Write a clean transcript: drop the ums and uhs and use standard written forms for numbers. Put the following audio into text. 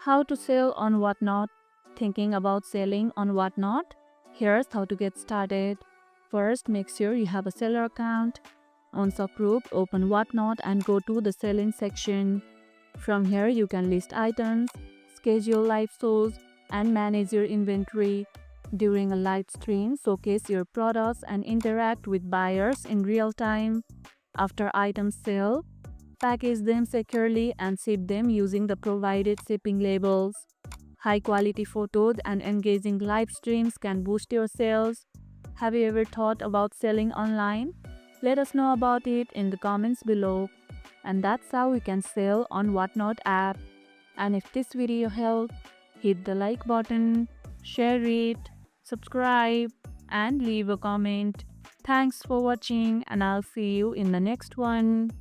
How to sell on Whatnot? Thinking about selling on Whatnot? Here's how to get started. First, make sure you have a seller account. On subgroup, open Whatnot and go to the selling section. From here, you can list items, schedule live shows, and manage your inventory. During a live stream, showcase your products and interact with buyers in real time. After items sell, package them securely and ship them using the provided shipping labels. High quality photos and engaging live streams can boost your sales. Have you ever thought about selling online? Let us know about it in the comments below. And that's how we can sell on Whatnot app. And if this video helped, hit the like button, share it, subscribe, and leave a comment. Thanks for watching, and I'll see you in the next one.